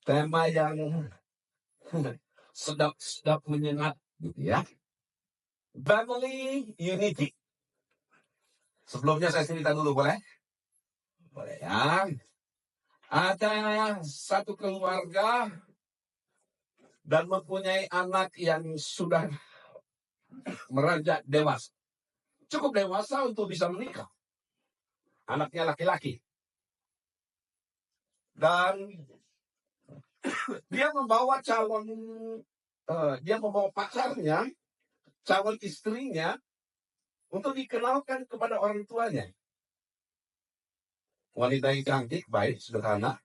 tema yang sedap menyengat gitu ya. Family unity. Sebelumnya saya cerita dulu, boleh? Boleh ya. Ada satu keluarga dan mempunyai anak yang sudah meranjak dewasa. Cukup dewasa untuk bisa menikah. Anaknya laki-laki. Dan dia membawa dia membawa pacarnya, calon istrinya, untuk dikenalkan kepada orang tuanya. Wanita yang cantik, baik, sederhana,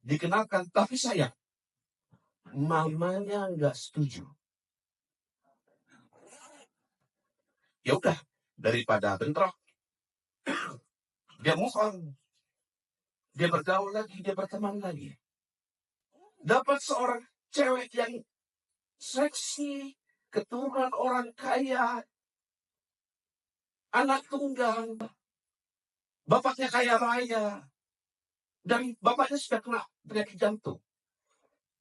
dikenalkan, tapi sayang, mamanya nggak setuju. Ya udah, daripada bentrok, dia move on. Dia bergaul lagi, dia berteman lagi. Dapat seorang cewek yang seksi, keturunan orang kaya, anak tunggal, bapaknya kaya raya, dan bapaknya sudah kena penyakit jantung.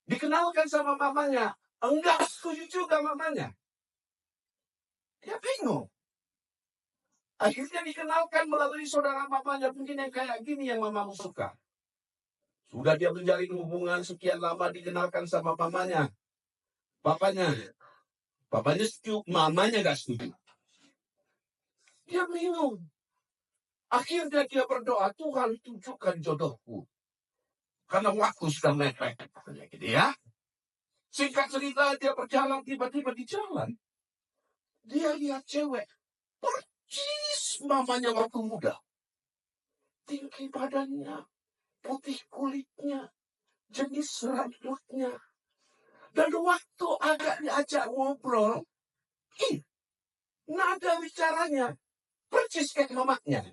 Dikenalkan sama mamanya, enggak setuju juga mamanya. Dia bingung. Akhirnya dikenalkan melalui saudara mamanya, mungkin yang kayak gini yang mamamu suka. Sudah dia menjalin hubungan sekian lama, dikenalkan sama mamanya. Papanya setuju, mamanya gak setuju. Dia bingung. Akhirnya dia berdoa, Tuhan tunjukkan jodohku. Karena waktu sudah mepet. Gitu ya. Singkat cerita, dia berjalan, tiba-tiba di jalan. Dia lihat cewek. Percis mamanya waktu muda. Tinggi badannya, putih kulitnya, jenis rambutnya. Dan waktu agak diajak ngobrol, nada bicaranya percis kayak mamanya.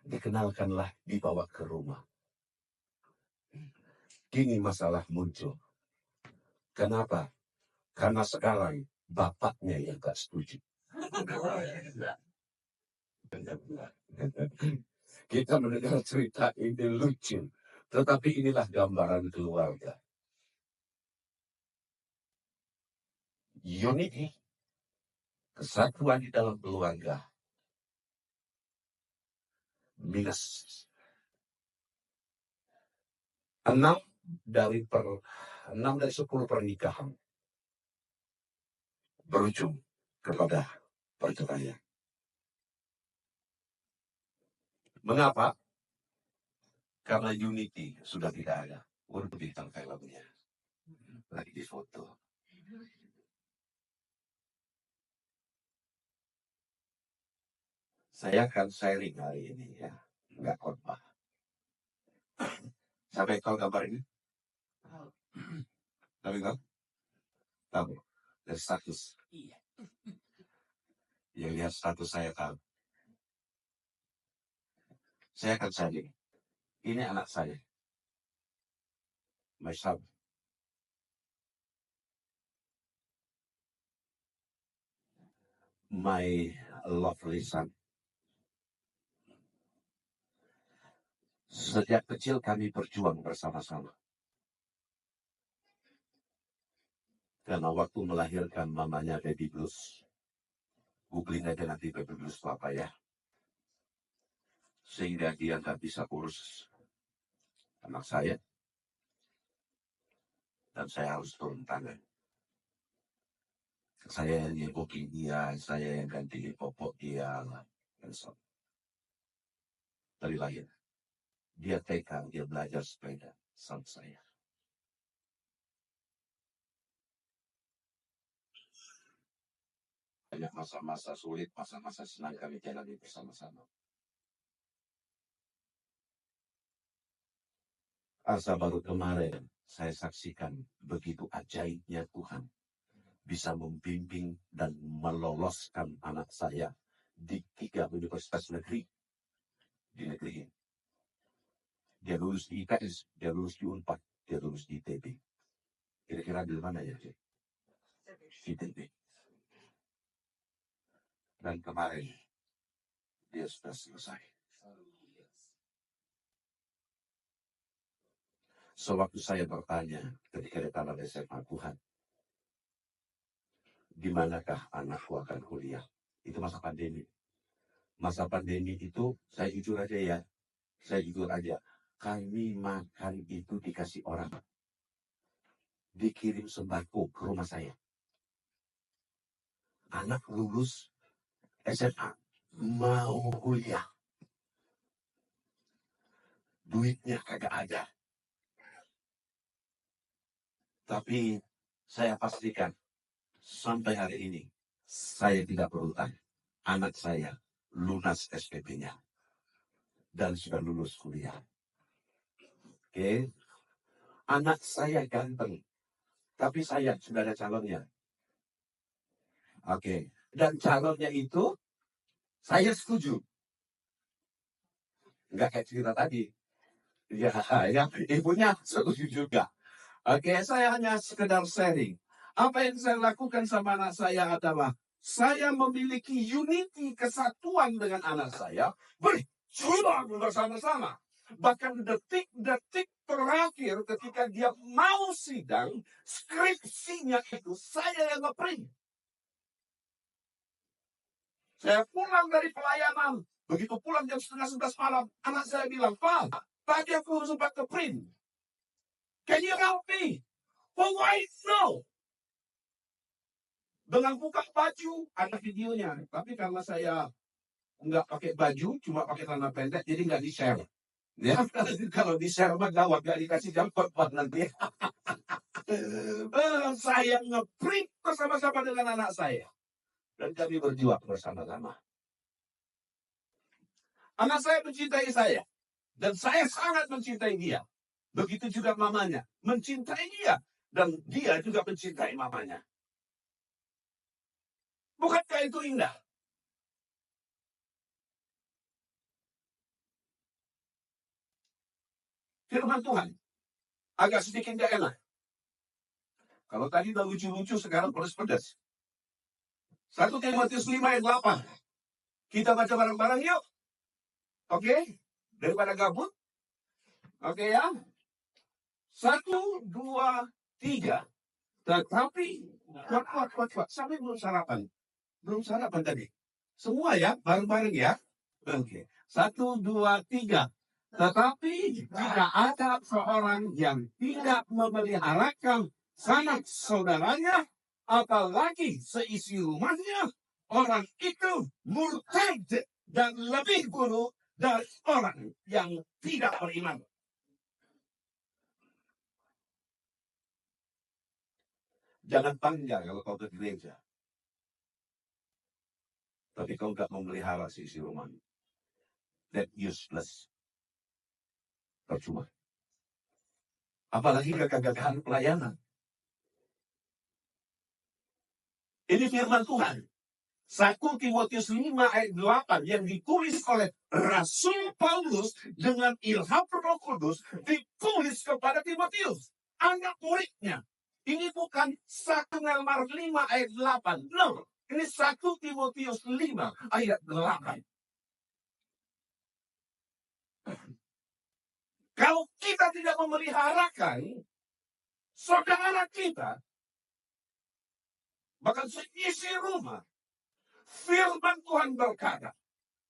Dikenalkanlah, dibawa ke rumah. Kini masalah muncul. Kenapa? Karena sekarang bapaknya yang gak setuju. Kita mendengar cerita ini lucu, tetapi inilah gambaran keluarga. Unity, kesatuan di dalam keluarga, minus 6 dari 10 pernikahan berujung kepada perceraian. Mengapa? Karena unity sudah tidak ada. Untuk bintang filmnya lagi di foto. Saya akan sharing hari ini ya, nggak khotbah. Sampai tahu gambar ini? Tapi tahu? Tahu. Dari status. Yang lihat status saya tahu. Saya akan sharing. Ini anak saya. My son. My lovely son. Sejak kecil kami berjuang bersama-sama. Karena waktu melahirkan mamanya baby blues. Googling aja nanti baby blues apa ya. Sehingga dia nggak bisa urus anak saya. Dan saya harus turun tangan. Saya yang nyebukin dia, saya yang ganti popok dia. Dan so. Dari lahir. Dia TK, dia belajar sepeda sama saya. Banyak masa-masa sulit, masa-masa senang kami jalani bersama-sama. Asa baru kemarin saya saksikan begitu ajaibnya Tuhan bisa membimbing dan meloloskan anak saya di 3 universitas negeri di negeri ini. Dia lulus di IPS, dia lulus di Unpad, dia lulus di ITB. Kira-kira di mana ya? ITB. Dan kemarin dia sudah selesai. Sewaktu saya bertanya ketika di taman SMA, Tuhan, di manakah anakku akan kuliah? Itu masa pandemi. Masa pandemi itu, saya jujur aja, kami makan itu dikasih orang. Dikirim sembako ke rumah saya. Anak lulus SMA, mau kuliah. Duitnya kagak ada. Tapi saya pastikan, sampai hari ini, saya tidak berhutang. Anak saya lunas SPP-nya. Dan sudah lulus kuliah. Oke. Anak saya ganteng. Tapi saya sudah ada calonnya. Oke. Dan calonnya itu, saya setuju. Enggak kayak cerita tadi. Ya, ibunya setuju juga. Oke, saya hanya sekedar sharing. Apa yang saya lakukan sama anak saya adalah, saya memiliki unity, kesatuan dengan anak saya, berjuang bersama-sama. Bahkan detik-detik terakhir ketika dia mau sidang, skripsinya itu saya yang ngeprint. Saya pulang dari pelayanan, begitu pulang jam 10:30 malam, anak saya bilang, Pak, tadi aku sempat ngeprint. Can you help me? Oh, why no? Dengan buka baju, ada videonya. Tapi karena saya nggak pakai baju, cuma pakai celana pendek, jadi nggak di-share. Ya, kalau di-share mah gawat, nggak dikasih jempol nanti. Saya nge-print bersama-sama dengan anak saya. Dan kami berjuang bersama-sama. Anak saya mencintai saya. Dan saya sangat mencintai dia. Begitu juga mamanya. Mencintai dia. Dan dia juga mencintai mamanya. Bukankah itu indah? Firman Tuhan. Agak sedikit gak enak. Kalau tadi udah lucu-lucu, sekarang pedas-pedas. 1 Timotius 5 ayat 8. Kita baca bareng-bareng yuk. Oke? Daripada gabut. Oke ya? 1, 2, 3. Tetapi, kuat. Sampai belum sarapan. Belum sarapan tadi. Semua ya, bareng-bareng ya. Oke. 1, 2, 3. Tetapi jika ada seorang yang tidak memeliharakan sanak saudaranya, apalagi seisi rumahnya, orang itu murtad dan lebih buruk dari orang yang tidak beriman. Jangan bangga kalau kau ke gereja, tapi kau nggak memelihara seisi rumahnya. That useless. Percuma. Apalagi kegagalan pelayanan. Ini firman Tuhan. 1 Timotius 5 ayat 8 yang ditulis oleh Rasul Paulus dengan ilham Roh Kudus, ditulis kepada Timotius, anak muridnya. Ini bukan 1 Nehemia 5 ayat 8. No, ini 1 Timotius 5 ayat 8. Kalau kita tidak memeliharakan saudara kita, bahkan seisi rumah, firman Tuhan berkata,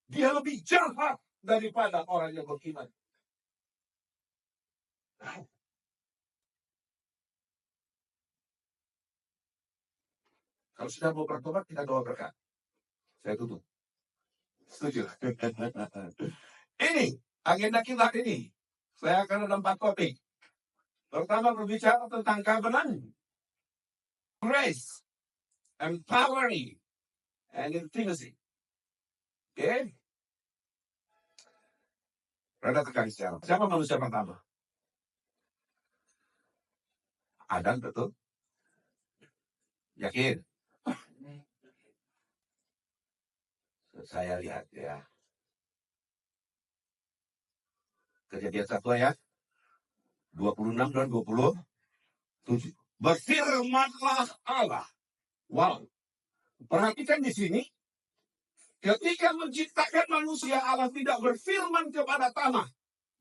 dia lebih jahat daripada orang yang beriman. Kalau sudah mau bertobat, kita doa berkat. Saya tutup. Setuju? Ini, agenda kita ini. Saya akan ada 4 topik. Pertama, berbicara tentang covenant, grace, empowering, and intimacy. Oke? Rada tekan secara. Siapa manusia pertama? Adam, betul? Yakin? Saya lihat ya. Kejadian 1 ayat 26 dan 27. Berfirmanlah Allah. Wow. Perhatikan di sini. Ketika menciptakan manusia, Allah tidak berfirman kepada tanah.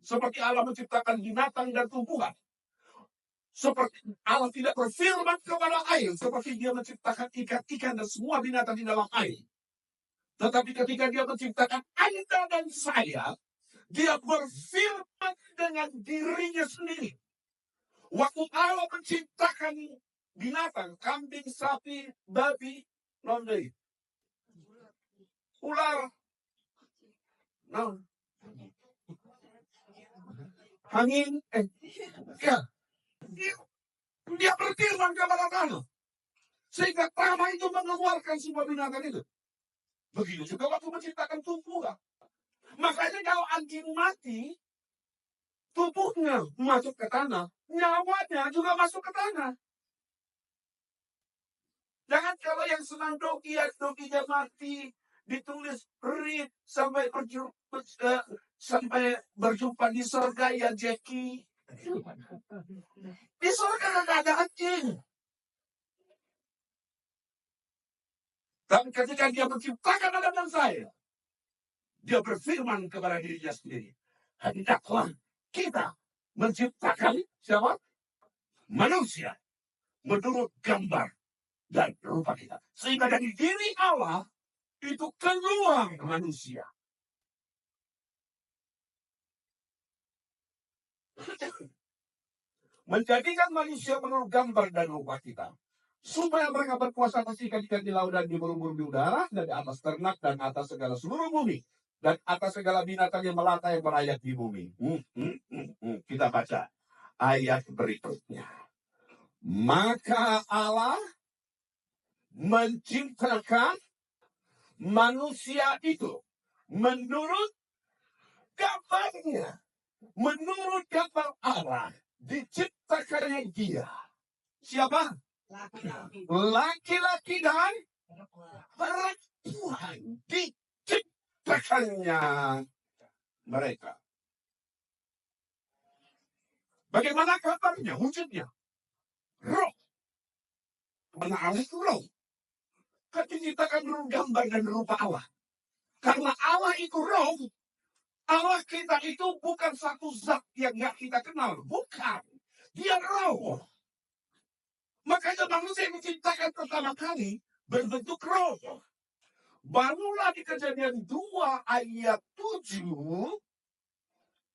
Seperti Allah menciptakan binatang dan tumbuhan. Seperti Allah tidak berfirman kepada air. Seperti dia menciptakan ikan-ikan dan semua binatang di dalam air. Tetapi ketika dia menciptakan Anda dan saya, dia berfirman dengan dirinya sendiri. Waktu Allah menciptakan binatang, kambing, sapi, babi, nondei, ular, angin, ya, dia berfirman kepada tanah. Sehingga tanah itu mengeluarkan semua binatang itu. Begitu juga waktu menciptakan tumbuhan. Makanya kalau anjing mati, tubuhnya masuk ke tanah, nyawanya juga masuk ke tanah. Jangan kalau yang senang doginya mati, ditulis read sampai berjumpa di surga ya Jackie. Di surga nggak ada anjing. Dan ketika dia menciptakan Adam dan saya, dia berfirman kepada dirinya sendiri, hendaklah kita menciptakan siapa? Manusia menurut gambar dan rupa kita. Sehingga dari diri Allah itu keluar manusia. Menjadikan manusia menurut gambar dan rupa kita. Supaya mereka berkuasa atas ikan-ikan di laut dan di burung-burung di udara, dan di atas ternak dan atas segala seluruh bumi. Dan atas segala binatang yang melata yang merayap di bumi. Kita baca ayat berikutnya. Maka Allah menciptakan manusia itu menurut gambarnya, menurut gambar Allah, diciptakannya dia. Siapa? Laki-laki dan perempuan, diciptakannya mereka. Bagaimana kabarnya, wujudnya? Roh. Karena Allah itu roh. Kan diciptakan menurut gambar dan rupa Allah. Karena Allah itu roh, Allah kita itu bukan satu zat yang gak kita kenal. Bukan. Dia roh. Makanya manusia yang diciptakan pertama kali berbentuk roh. Barulah di Kejadian 2 ayat 7,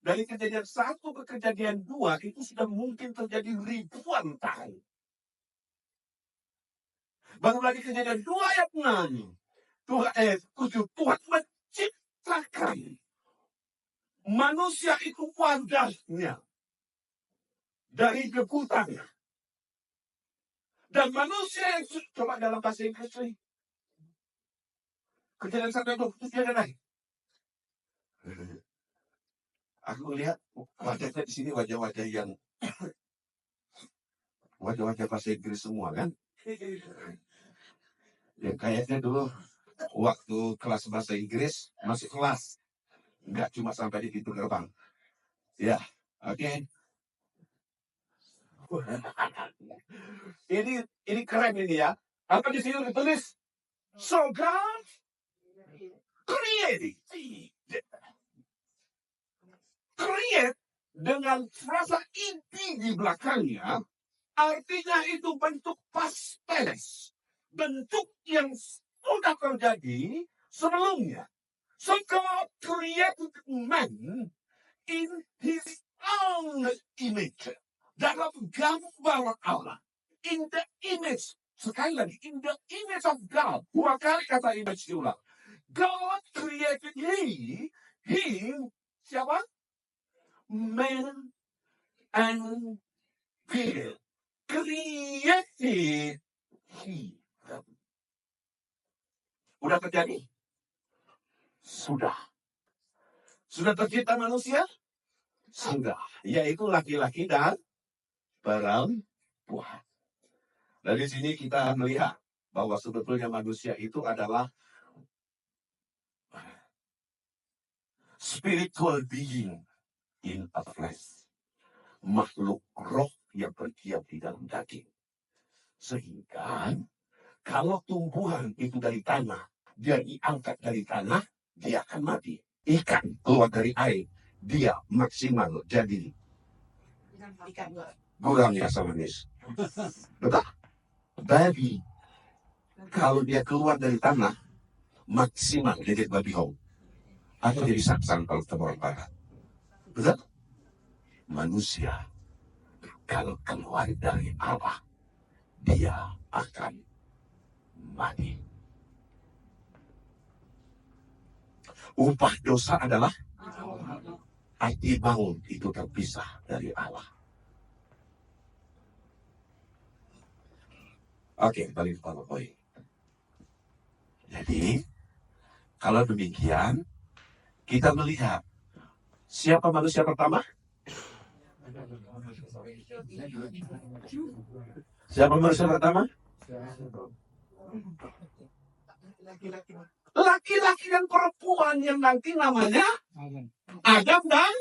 dari Kejadian 1 ke Kejadian 2 itu sudah mungkin terjadi ribuan tahun. Baru lagi Kejadian 2 ayat 6. 2 ayat 7. Tuhan menciptakan manusia itu wadahnya dari debu tanah. Dan manusia yang coba dalam bahasa Inggris ini. Kejadian 1 ayat 27 ada lagi. Aku lihat wajahnya di sini wajah-wajah yang wajah-wajah bahasa Inggris semua kan. Yang kayaknya dulu waktu kelas bahasa Inggris masih kelas, nggak cuma sampai di pintu gerbang. Ya, oke. Ini keren ini ya. Apa di sini ditulis? So God created. Create dengan frasa inti di belakangnya, artinya itu bentuk past tense. Bentuk yang sudah terjadi sebelumnya. So God created man in his own image. Dalam gambar Allah. In the image. Sekali lagi. In the image of God. 2 kali kata image diulang. God created him. Siapa? Man and female. Created he. Udah terjadi? Sudah. Sudah tercipta manusia? Sudah. Yaitu laki-laki dan perempuan. Dari sini kita melihat bahwa sebetulnya manusia itu adalah spiritual being in a flesh. Makhluk roh yang berdiam di dalam daging. Sehingga kalau tumbuhan itu dari tanah, dia diangkat dari tanah, dia akan mati. Ikan keluar dari air, dia maksimal jadi gurami asam manis. Betul? Babi, kalau dia keluar dari tanah, maksimal dia jadi babi hong. Atau jadi saksang kalau kita orang barat. Betul? Manusia, kalau keluar dari Allah, dia akan mati. Upah dosa adalah hati maut, itu terpisah dari Allah. Oke, balik ke poin. Jadi, kalau demikian, kita melihat siapa manusia pertama? Siapa manusia pertama? Laki-laki dan perempuan yang nanti namanya Adam dan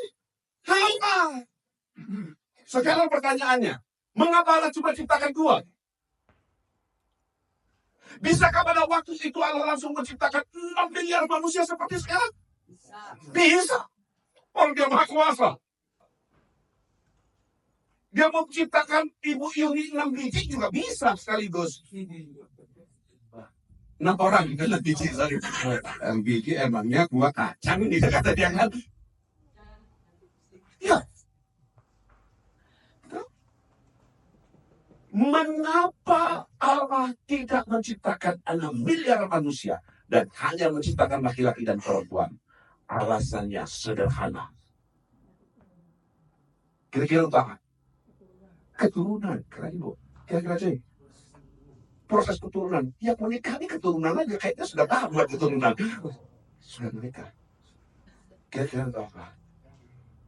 Hawa. Sekarang pertanyaannya, mengapa Allah cuma ciptakan dua? Bisakah pada waktu itu Allah langsung menciptakan 6 miliar manusia seperti sekarang? Bisa. Orang dia maha kuasa. Dia mau menciptakan ibu Yuni 6 biji juga bisa sekaligus. 6 orang, 6 biji. 6 biji emangnya gua kacang ini, kata dia kan. Ya. Mengapa Allah tidak menciptakan 6 miliar manusia dan hanya menciptakan laki-laki dan perempuan? Alasannya sederhana. Kira-kira apa? Keturunan, keren bu. Kira-kira cuy. Proses keturunan. Yang menikah ini keturunan aja, kayaknya sudah tahu buat keturunan. Sudah menikah. Kira-kira apa?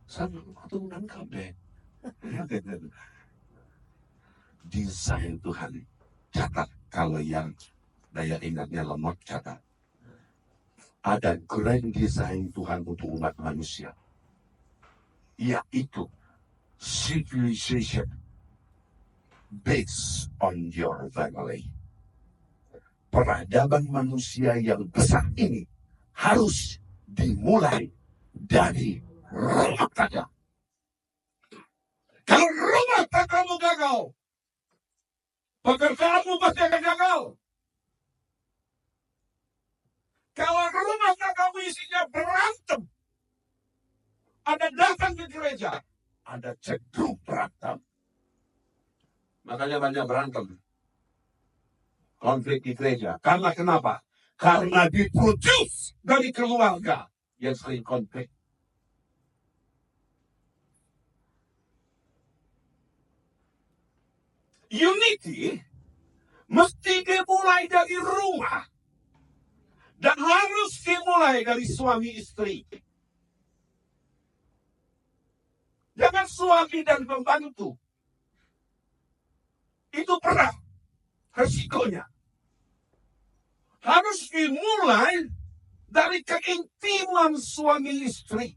Sama keturunan kabeh. Desain Tuhan. Catat, kalau yang daya ingatnya lemot, catat. Ada grand design Tuhan untuk umat manusia, yaitu civilization based on your family. Peradaban manusia yang besar ini harus dimulai dari rumah tangga. Kalau rumah tanggamu gagal, pekerjaanmu pasti akan gagal. Kalau rumah tanggamu isinya berantem, ada datang ke gereja, ada cenderung berantem. Makanya banyak berantem, konflik di gereja. Karena kenapa? Karena diproduce dari keluarga yang sering konflik. Unity mesti dimulai dari rumah. Dan harus dimulai dari suami istri. Jangan suami dan pembantu. Itu berat resikonya. Harus dimulai dari keintiman suami istri.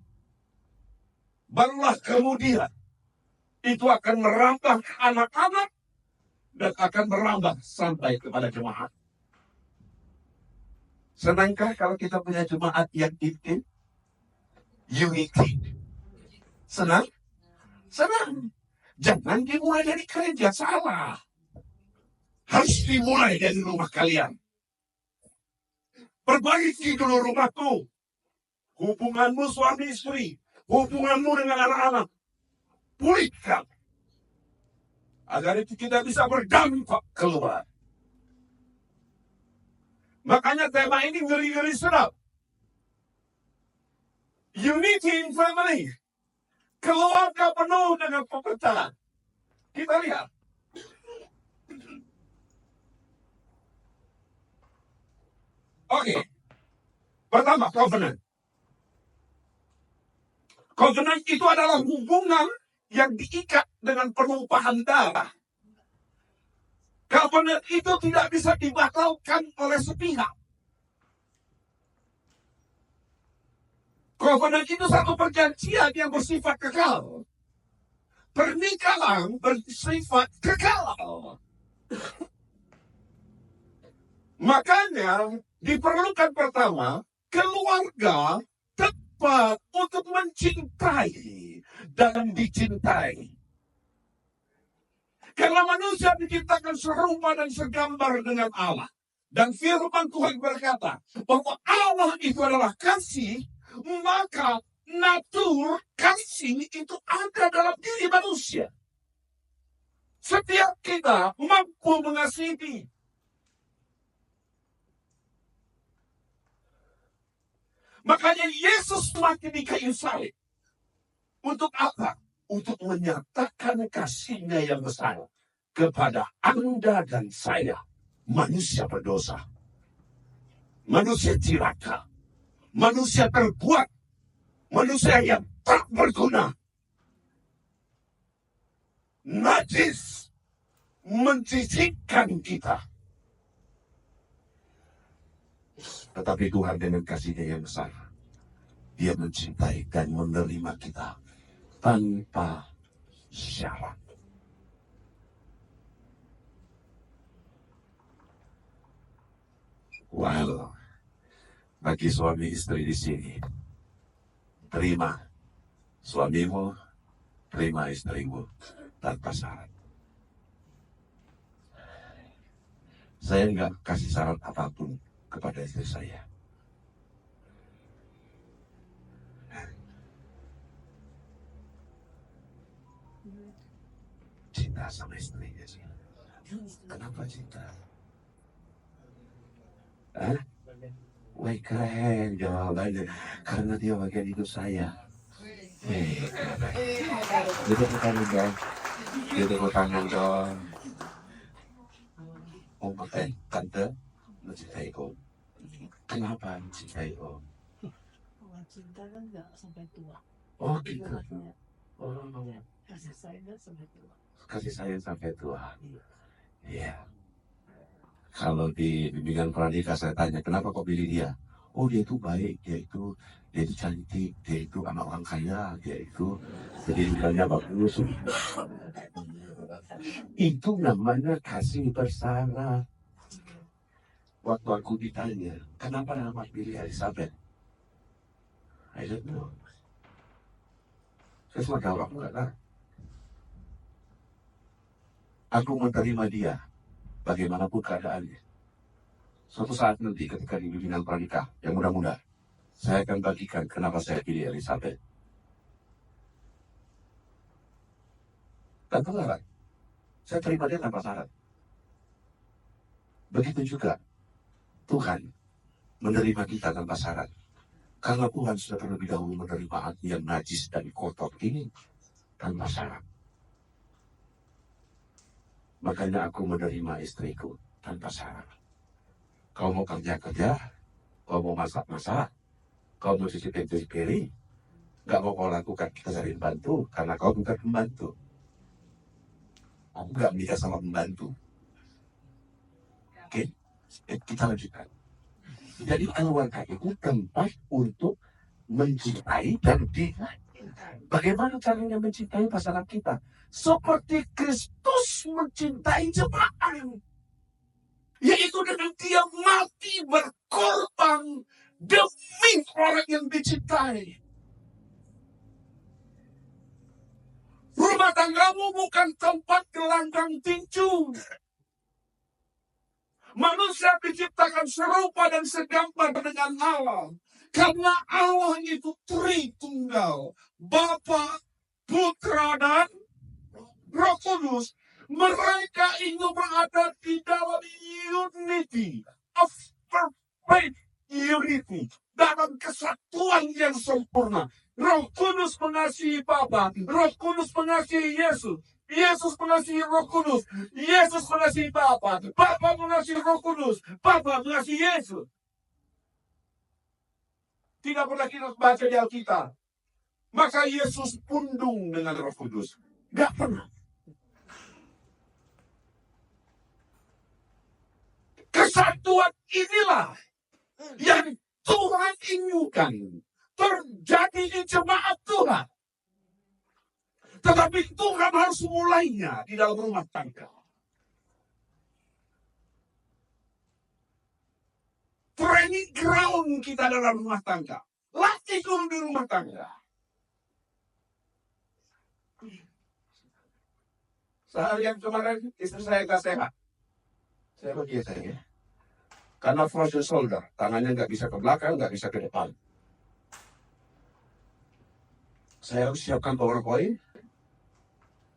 Barulah kemudian itu akan merambah ke anak-anak dan akan merambah sampai kepada jemaat. Senangkah kalau kita punya jemaat yang intim? Unity. Senang? Senang. Jangan dimulai dari gereja, salah. Harus dimulai dari rumah kalian. Perbaiki dulu rumahku. Hubunganmu suami istri. Hubunganmu dengan anak-anak. Pulihkan. Agar itu kita bisa berdampak keluar. Makanya tema ini ngeri-ngeri sedap. Unity in family. Keluarga penuh dengan pepecahan. Kita lihat. Oke. Pertama, covenant. Covenant itu adalah hubungan yang diikat dengan penumpahan darah. Covenant itu tidak bisa dibatalkan oleh sepihak. Covenant itu satu perjanjian yang bersifat kekal. Pernikahan bersifat kekal. Makanya Diperlukan pertama, keluarga tepat untuk mencintai dan dicintai. Karena manusia diciptakan serupa dan segambar dengan Allah. Dan firman Tuhan berkata bahwa Allah itu adalah kasih, maka natur kasih itu ada dalam diri manusia. Setiap kita mampu mengasihi. Makanya Yesus mati di kayu salib. Untuk apa? Untuk menyatakan kasih-Nya yang besar kepada Anda dan saya, manusia berdosa, manusia cilaka, manusia terbuat, manusia yang tak berguna, najis, menjijikkan kita. Tetapi Tuhan dengan kasih-Nya yang besar, Dia mencintai dan menerima kita tanpa syarat. Wow, bagi suami istri di sini, terima suamimu, terima istrimu tanpa syarat. Saya nggak kasih syarat apapun kepada istri saya. Cinta sama istrinya sih. Kenapa cinta? Wah, keren jawabannya. Karena dia bagian hidup saya. Dia tepuk tangan dong. Dia tepuk tangan dong. Om, tante mencintai Om. Kenapa mencintai Om? Cinta kan nggak sampai tua. Oh gitu. Oh, Kasih sayang sampai tua. kasih sayang sampai tua. Iya. Kalau di bimbingan pranikah saya tanya, kenapa kok pilih dia? Oh, dia itu baik, dia itu cantik, dia itu anak orang kaya, dia itu pendidikannya bagus. Itu namanya kasih bersyarat. Waktu aku ditanya, kenapa nama pilih Elizabeth? I don't know. Saya cuma tahu aku nggak tahu. Aku menerima dia, bagaimanapun keadaannya. Suatu saat nanti ketika di bimbingan pranikah, yang muda-muda, saya akan bagikan kenapa saya pilih Elizabeth. Tanpa syarat. Saya terima dia tanpa syarat. Begitu juga Tuhan menerima kita tanpa syarat. Karena Tuhan sudah terlebih dahulu menerima hati yang najis dan kotor ini tanpa syarat. Makanya aku menerima istriku tanpa syarat. Kau mau kerja-kerja, kau mau masak-masak, kau mau cuci piring, gak mau kau lakukan, kita cari pembantu, karena kau bukan pembantu. Aku gak menikah sama pembantu. Oke, kita lanjutkan. Jadi keluarga itu tempat untuk mencintai dan bagaimana caranya mencintai pasangan kita? Seperti Kristus mencintai jemaat, yaitu dengan Dia mati berkorban demi orang yang dicintai. Rumah tanggamu bukan tempat gelanggang tinju. Manusia diciptakan serupa dan segambar dengan Allah. Karena Allah itu Tritunggal, Bapa, Putra, dan Roh Kudus. Mereka itu berada di dalam unity of perfect unity, dalam kesatuan yang sempurna. Roh Kudus mengasihi Bapa, Roh Kudus mengasihi Yesus, Yesus mengasihi Roh Kudus, Yesus mengasihi Bapa, Bapa mengasihi Roh Kudus, Bapa mengasihi Yesus. Tidak pernah kita baca di Alkitab, maka Yesus pundung dengan Roh Kudus. Gak pernah. Kesatuan inilah yang Tuhan inginkan terjadi di jemaat Tuhan. Tetapi Tuhan harus mulainya di dalam rumah tangga. training ground kita dalam rumah tangga. Latih dulu di rumah tangga. Seharian kemarin istri saya gak sehat. Saya pergi saya. Karena frozen shoulder, tangannya nggak bisa ke belakang, nggak bisa ke depan. Saya harus siapkan PowerPoint,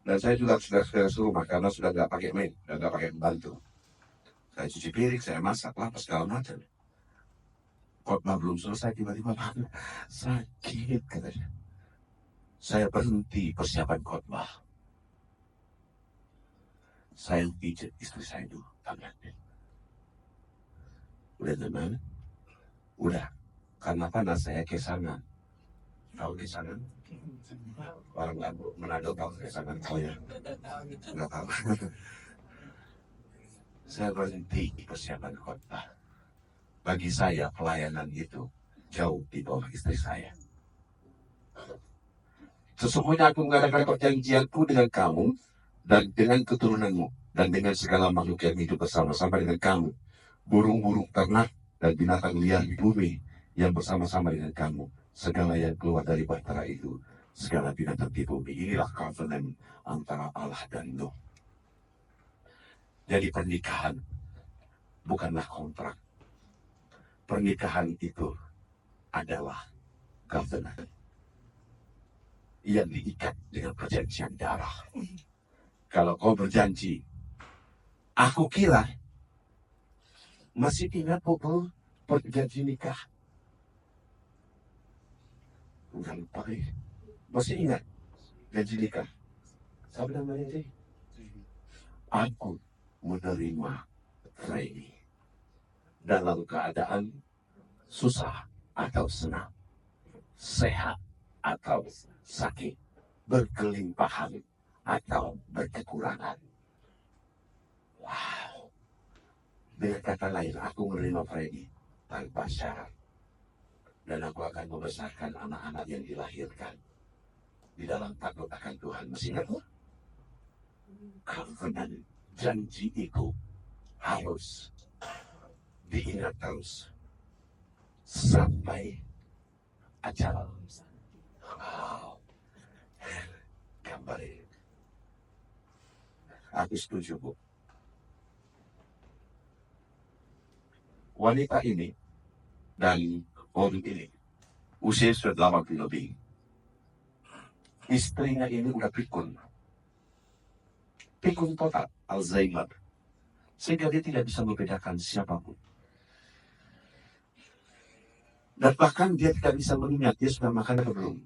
dan saya juga sudah rumah karena sudah nggak pakai main, dan nggak pakai pembantu. Saya cuci piring, saya masak, apa segala macam. Khotbah belum selesai, tiba-tiba sakit katanya. Saya berhenti persiapan khotbah. Saya pijat istri saya dulu tangannya. Udah teman, udah. Karena panas saya kesangan. Tahu kesangan? Orang Manado tahu kesangan kau ya? Nggak tahu. Saya berhenti persiapan khotbah. Bagi saya pelayanan itu jauh di bawah istri saya. Sesungguhnya aku mengadakan perjanjianku dengan kamu dan dengan keturunanmu dan dengan segala makhluk yang hidup bersama-sama dengan kamu, burung-burung ternak dan binatang liar di bumi yang bersama-sama dengan kamu, segala yang keluar dari bahtera itu, segala binatang di bumi. Inilah covenant antara Allah dan Nuh. Jadi pernikahan bukanlah kontrak. Pernikahan itu adalah covenant yang diikat dengan perjanjian darah. Kalau kau berjanji, aku kira masih ingat pokok perjanjian nikah. Enggak lupa ya. Masih ingat janji nikah. Saya bilang sih, aku menerima Freddy dalam keadaan susah atau senang, sehat atau sakit, berkelimpahan atau berkekurangan. Wow. Dengan kata lain, aku menerima Freddy tanpa syarat. Dan aku akan membesarkan anak-anak yang dilahirkan di dalam takut akan Tuhan. Masih ingat? Covenant, janji itu harus diingat terus sampai acara. Wow. Gambar ini. Aku setuju, Bu. Wanita ini dan orang ini usia sudah 80 lebih. Istrinya ini udah pikun total, Alzheimer, sehingga dia tidak bisa membedakan siapapun. Dan bahkan dia tidak bisa mengingat dia sudah makan atau belum.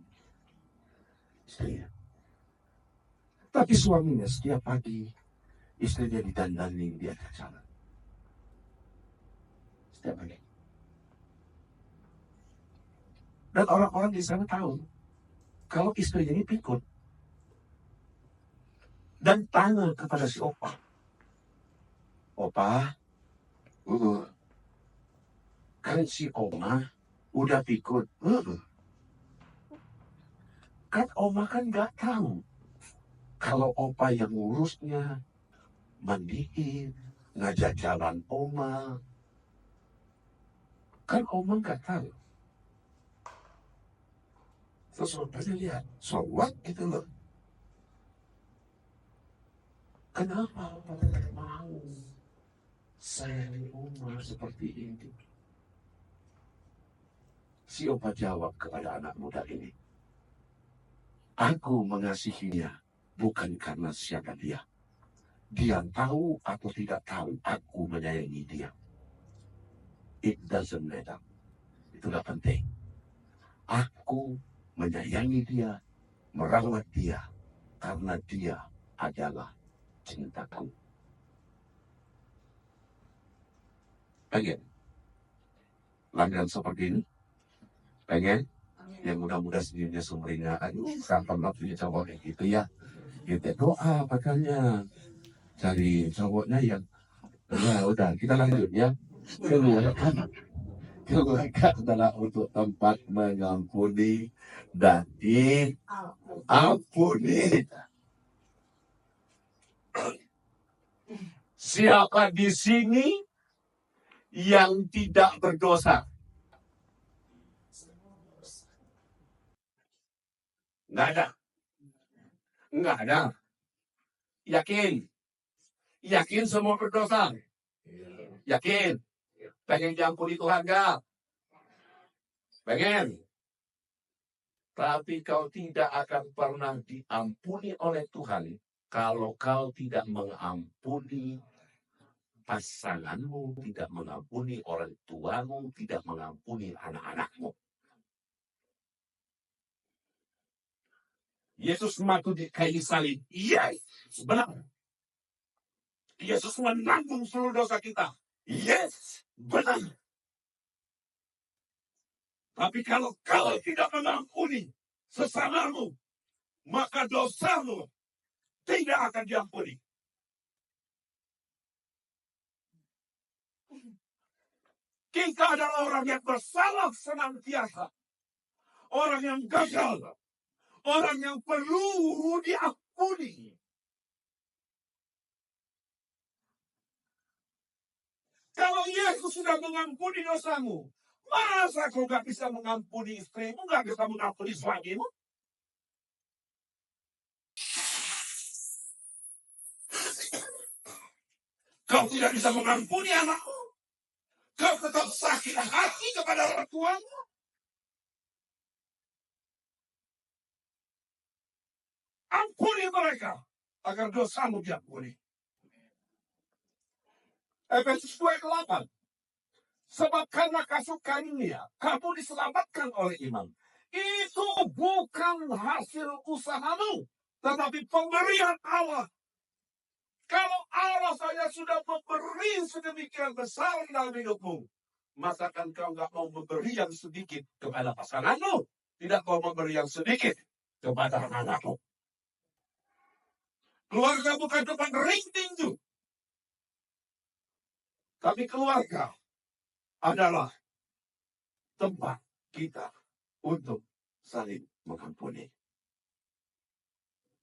Istrinya. Tapi suaminya setiap pagi istrinya didandani di atas jalan. Setiap pagi. Dan orang-orang di sana tahu kalau istrinya ini pikun. Dan tanya kepada si opa. Opa, kan si oma udah pikun. Kan oma kan gak tahu kalau opa yang ngurusnya, mandiin, ngajak jalan oma. Kan oma gak tahu. Terus opanya lihat, so what gitu loh. Kenapa opa tidak mau sayangi oma seperti ini? Si opa jawab kepada anak muda ini, aku mengasihinya bukan karena siapa dia. Dia tahu atau tidak tahu, aku menyayangi dia. It doesn't matter. Itu gak penting. Aku menyayangi dia, merawat dia, karena dia adalah cintaku. Pengen langganan seperti ini? Pengen? Yang muda-muda sendirinya sumringah, aduh, kapan lah punya cowok kayak gitu ya. Kita doa makanya cari cowoknya yang, ya udah kita lanjut ya. Keluarga adalah untuk tempat mengampuni dan diampuni. Siapa di sini yang tidak berdosa. Nggak ada. Nggak ada. Yakin? Yakin semua berdosa? Yakin? Pengen diampuni Tuhan nggak? Pengen? Tapi kau tidak akan pernah diampuni oleh Tuhan kalau kau tidak mengampuni pasanganmu, tidak mengampuni orang tuamu, tidak mengampuni anak-anakmu. Yesus mati di kayu salib. Yes, benar. Yesus menanggung seluruh dosa kita. Yes, benar. Tapi kalau kau tidak mengampuni sesamamu, maka dosamu tidak akan diampuni. Kita adalah orang yang bersalah senantiasa. Orang yang gagal. Orang yang perlu diampuni. Kalau Yesus sudah mengampuni dosamu, masa kau gak bisa mengampuni istrimu, gak bisa mengampuni suamimu? Kau tidak bisa mengampuni anakmu. Kau tetap sakit hati kepada orang tuamu. Ampuni mereka agar dosamu diampuni. Efesus 2:8. Sebab karena kasih karunia kamu diselamatkan oleh iman. Itu bukan hasil usahamu, tetapi pemberian Allah. Kalau Allah saja sudah memberi sedemikian besar dalam hidupmu, masakan kau nggak mau memberi yang sedikit kepada pasanganmu? Tidak mau memberi yang sedikit kepada anak-anakmu? Keluarga bukan tempat ring tinju. Tapi keluarga adalah tempat kita untuk saling mengampuni.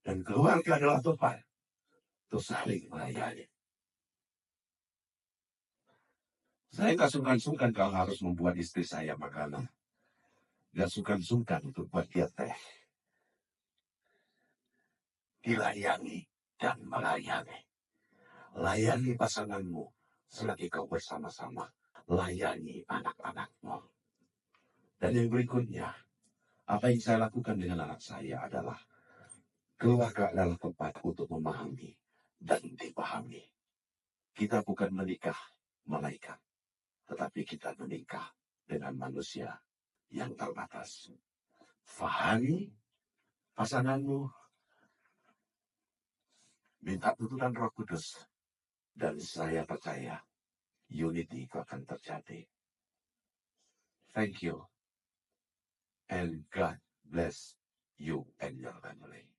Dan keluarga adalah tempat untuk saling melayani. Saya nggak sungkan-sungkan kalau harus membuat istri saya makanan. Nggak sungkan-sungkan untuk buat dia teh. Dilayani dan melayani. Layani pasanganmu selagi kau bersama-sama. Layani anak-anakmu. Dan yang berikutnya, apa yang saya lakukan dengan anak saya adalah keluarga adalah tempat untuk memahami dan dipahami. Kita bukan menikah malaikat, tetapi kita menikah dengan manusia yang terbatas. Fahami pasanganmu, minta tuntunan Roh Kudus, dan saya percaya unity itu akan terjadi. Thank you, and God bless you and your family.